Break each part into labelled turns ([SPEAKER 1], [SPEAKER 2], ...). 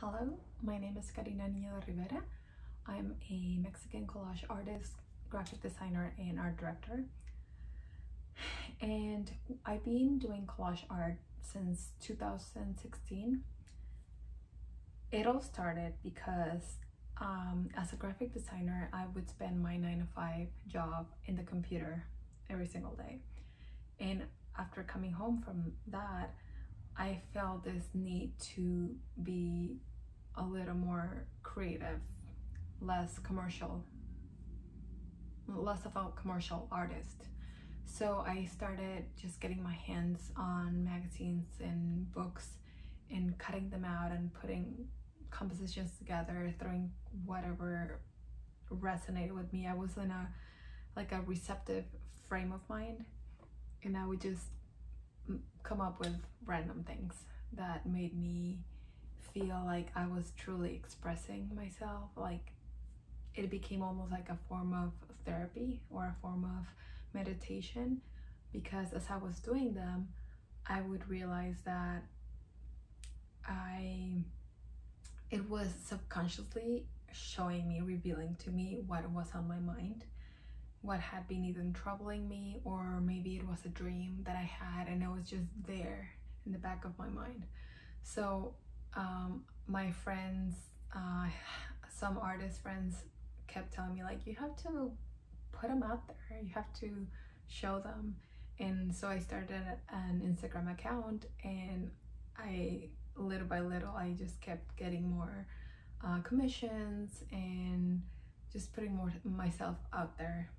[SPEAKER 1] Hello, my name is Karina Niño de Rivera. I'm a Mexican collage artist, graphic designer, and art director. And I've been doing collage art since 2016. It all started because as a graphic designer, I would spend my 9-to-5 job in the computer every single day. And after coming home from that, I felt this need to be a little more creative, less of a commercial artist. So I started just getting my hands on magazines and books and cutting them out and putting compositions together, throwing whatever resonated with me. I was in a receptive frame of mind, and I would just come up with random things that made me feel like I was truly expressing myself. Like it became almost like a form of therapy or a form of meditation, because as I was doing them, I would realize that it was subconsciously showing me, revealing to me what was on my mind, what had been even troubling me, or maybe it was a dream that I had and it was just there in the back of my mind. So my friends, some artist friends kept telling me, like, you have to put them out there, you have to show them. And so I started an Instagram account, and I little by little I just kept getting more commissions and just putting more myself out there.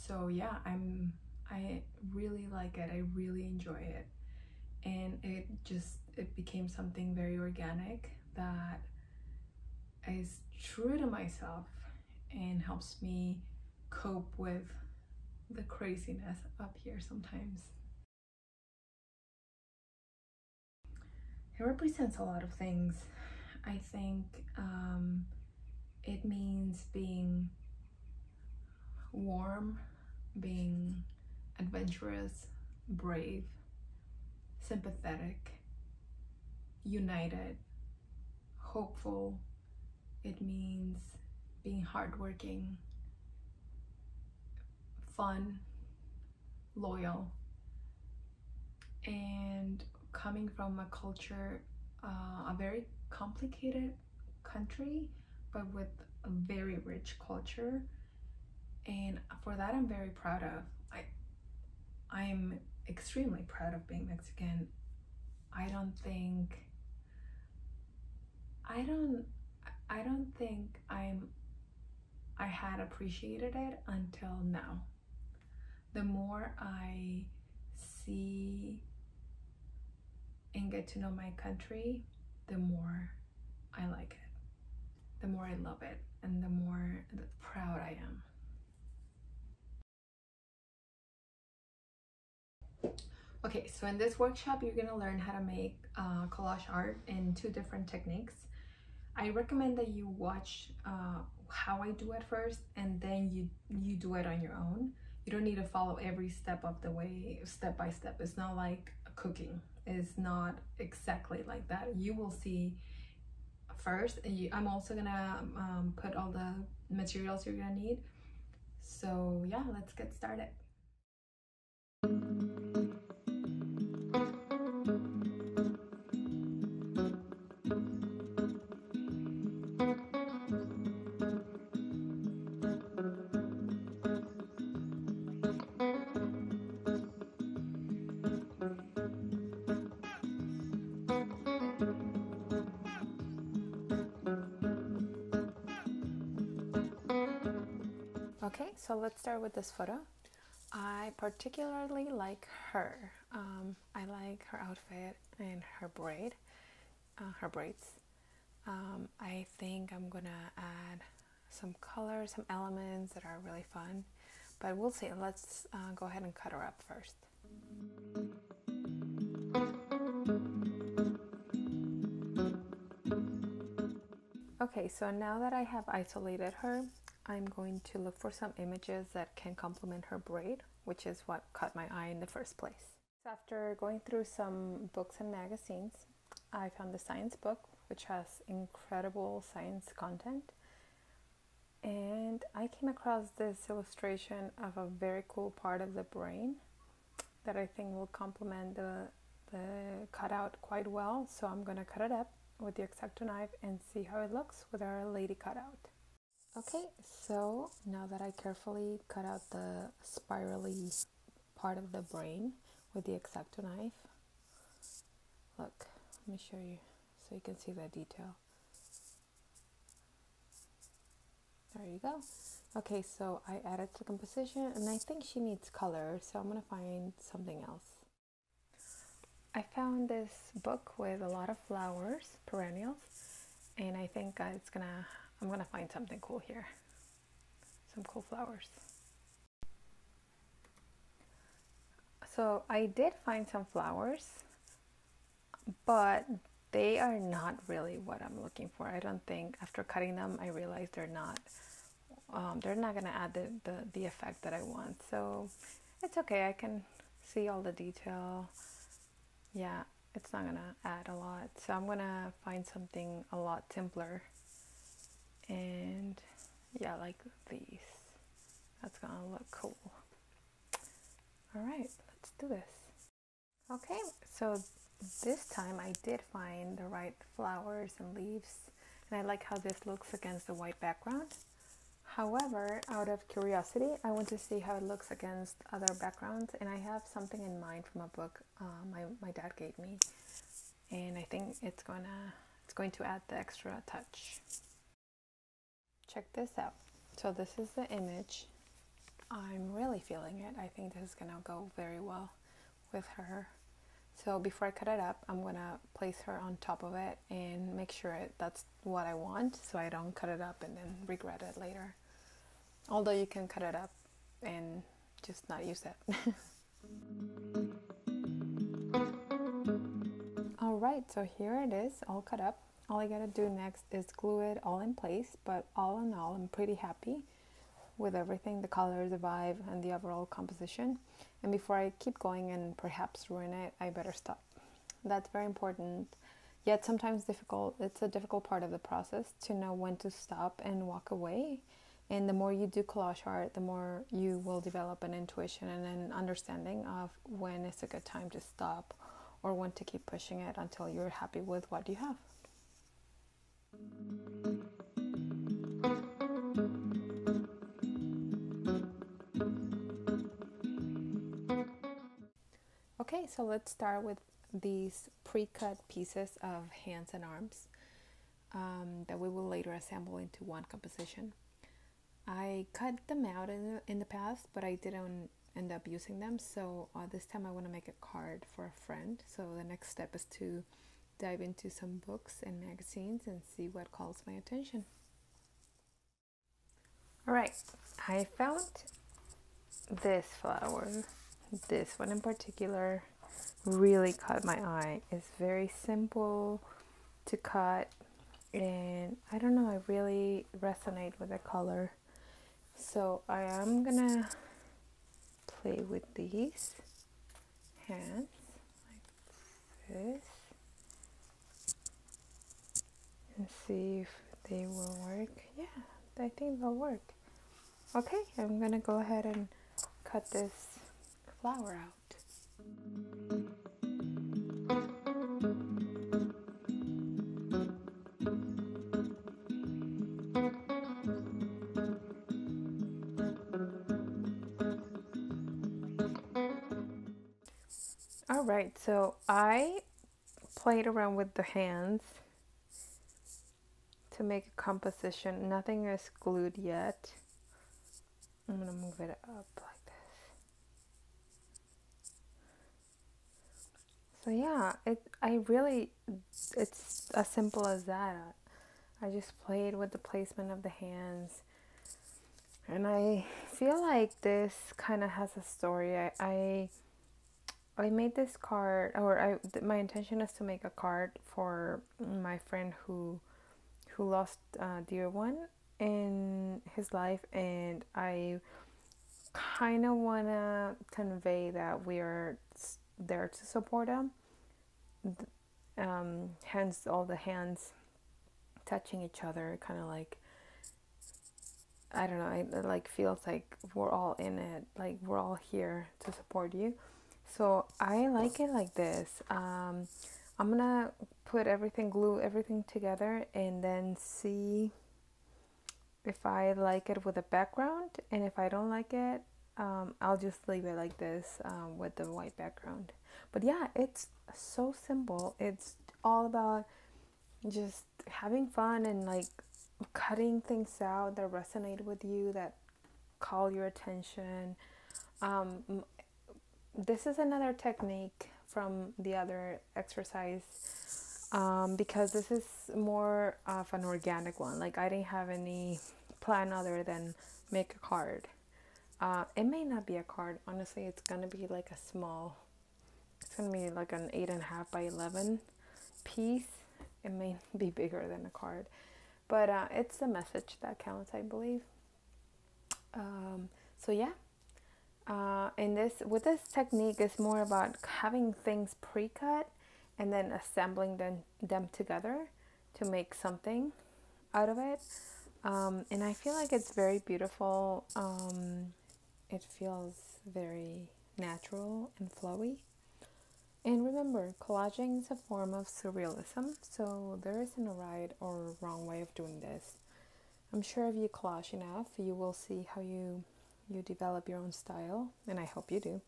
[SPEAKER 1] So yeah, I really like it. I really enjoy it, and it became something very organic that is true to myself and helps me cope with the craziness up here sometimes. It represents a lot of things. I think it means being warm, being adventurous, brave, sympathetic, united, hopeful. It means being hardworking, fun, loyal, and coming from a culture, a very complicated country, but with a very rich culture. And for that, I'm very proud of. I'm extremely proud of being Mexican. I don't think I had appreciated it until now. The more I see and get to know my country, the more I like it, the more I love it, and the more proud I am. Okay, so in this workshop, you're gonna learn how to make collage art in 2 different techniques. I recommend that you watch how I do it first, and then you do it on your own. You don't need to follow every step of the way, step by step. It's not like cooking. It's not exactly like that. You will see first. I'm also gonna put all the materials you're gonna need. So yeah, let's get started. Okay, so let's start with this photo. I particularly like her. I like her outfit and her braids. I think I'm gonna add some colors, some elements that are really fun, but we'll see. Let's go ahead and cut her up first. Okay, so now that I have isolated her, I'm going to look for some images that can complement her braid, which is what caught my eye in the first place. So after going through some books and magazines, I found the science book, which has incredible science content. And I came across this illustration of a very cool part of the brain that I think will complement the cutout quite well. So I'm going to cut it up with the X-acto knife and see how it looks with our lady cutout. Okay, so now that I carefully cut out the spirally part of the brain with the X-acto knife, look, let me show you so you can see the detail. There you go. Okay, so I added the composition and I think she needs color, so I'm gonna find something else. I found this book with a lot of flowers, perennials, and I think I'm gonna find something cool here. Some cool flowers. So I did find some flowers, but they are not really what I'm looking for. I don't think, after cutting them, I realized they're not gonna add the effect that I want. So it's okay, I can see all the detail. Yeah, it's not gonna add a lot. So I'm gonna find something a lot simpler. And yeah, like these. That's gonna look cool. All right, let's do this. Okay, so this time I did find the right flowers and leaves, and I like how this looks against the white background. However, out of curiosity, I want to see how it looks against other backgrounds, and I have something in mind from a book my dad gave me, and I think it's going to add the extra touch. Check this out. So this is the image. I'm really feeling it. I think this is gonna go very well with her. So before I cut it up, I'm gonna place her on top of it and make sure that's what I want, so I don't cut it up and then regret it later. Although you can cut it up and just not use it. Alright, so here it is, all cut up. All I gotta do next is glue it all in place, but all in all, I'm pretty happy with everything, the color, the vibe, and the overall composition. And before I keep going and perhaps ruin it, I better stop. That's very important, yet sometimes difficult. It's a difficult part of the process to know when to stop and walk away. And the more you do collage art, the more you will develop an intuition and an understanding of when is a good time to stop or when to keep pushing it until you're happy with what you have. Okay, so let's start with these pre-cut pieces of hands and arms that we will later assemble into one composition. I cut them out in the past, but I didn't end up using them, so this time I want to make a card for a friend. So the next step is to dive into some books and magazines and see what calls my attention. Alright, I found this flower. This one in particular really caught my eye. It's very simple to cut, and I don't know, I really resonate with the color. So I am gonna play with these hands like this and see if they will work. Yeah, I think they'll work. Okay, I'm gonna go ahead and cut this flower out. Alright, so I played around with the hands to make a composition. Nothing is glued yet. I'm gonna move it up like this. So yeah, it's as simple as that. I just played with the placement of the hands, and I feel like this kind of has a story. I made this card, or my intention is to make a card for my friend who lost a dear one in his life, and I kind of want to convey that we are there to support him, hence all the hands touching each other, kind of like, I don't know, it like feels like we're all in it, like we're all here to support you. So I like it like this. I'm gonna glue everything together, and then see if I like it with a background, and if I don't like it, I'll just leave it like this with the white background. But yeah, it's so simple. It's all about just having fun and like cutting things out that resonate with you, that call your attention. This is another technique from the other exercise, because this is more of an organic one. Like I didn't have any plan other than make a card. It may not be a card, honestly. It's gonna be like it's gonna be like an 8.5 by 11 piece. It may be bigger than a card, but it's the message that counts, I believe. So yeah, with this technique, it's more about having things pre-cut and then assembling them together to make something out of it. And I feel like it's very beautiful. It feels very natural and flowy. And remember, collaging is a form of surrealism, so there isn't a right or wrong way of doing this. I'm sure if you collage enough, you will see how you develop your own style, and I hope you do.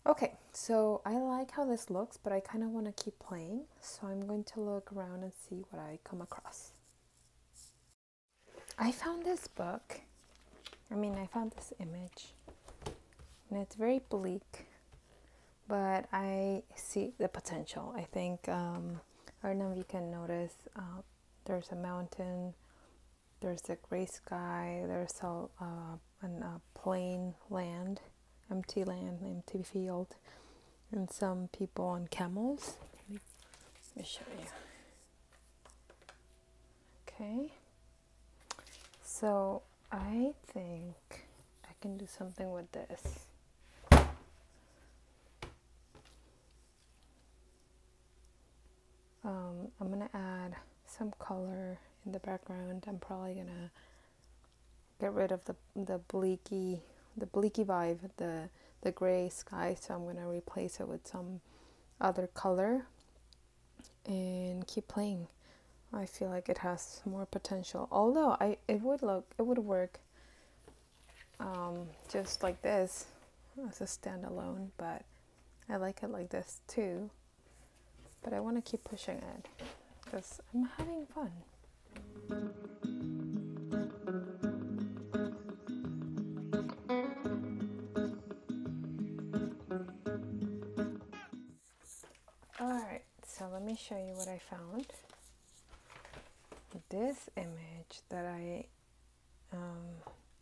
[SPEAKER 1] Okay, so I like how this looks, but I kind of want to keep playing, so I'm going to look around and see what I come across. I found this book. I found this image, and it's very bleak, but I see the potential. I think, I don't know if you can notice, there's a mountain, there's a gray sky, there's a plain land, empty field, and some people on camels. Let me show you. Okay, so I think I can do something with this. I'm gonna add some color in the background. I'm probably gonna get rid of the bleaky vibe, the gray sky, so I'm gonna replace it with some other color and keep playing. I feel like it has more potential, although it would work just like this as a standalone, but I like it like this too. But I want to keep pushing it because I'm having fun. Alright, so let me show you what I found. This image that I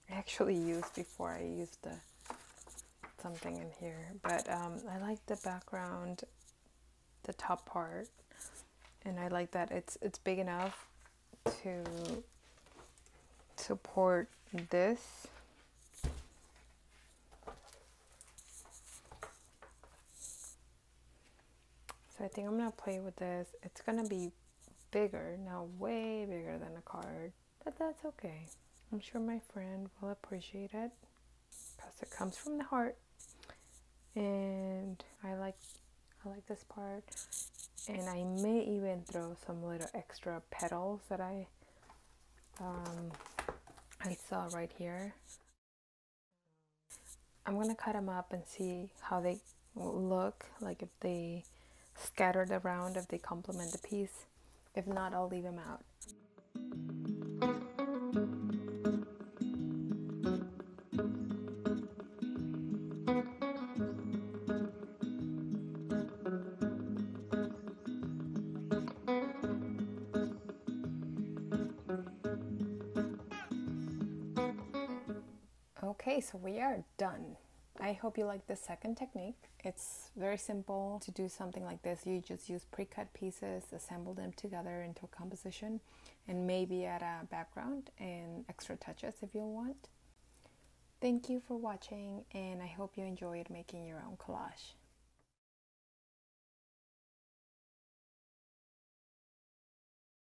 [SPEAKER 1] actually used before I used something in here, but I like the background, the top part, and I like that it's big enough to support this. So I think I'm gonna play with this. It's gonna be bigger now, way bigger than a card, but that's okay. I'm sure my friend will appreciate it because it comes from the heart, and I like this part. And I may even throw some little extra petals that I saw right here. I'm gonna cut them up and see how they look, like if they scattered around, if they complement the piece. If not, I'll leave them out. Okay, so we are done. I hope you like the second technique. It's very simple to do something like this. You just use pre-cut pieces, assemble them together into a composition, and maybe add a background and extra touches if you want. Thank you for watching, and I hope you enjoyed making your own collage.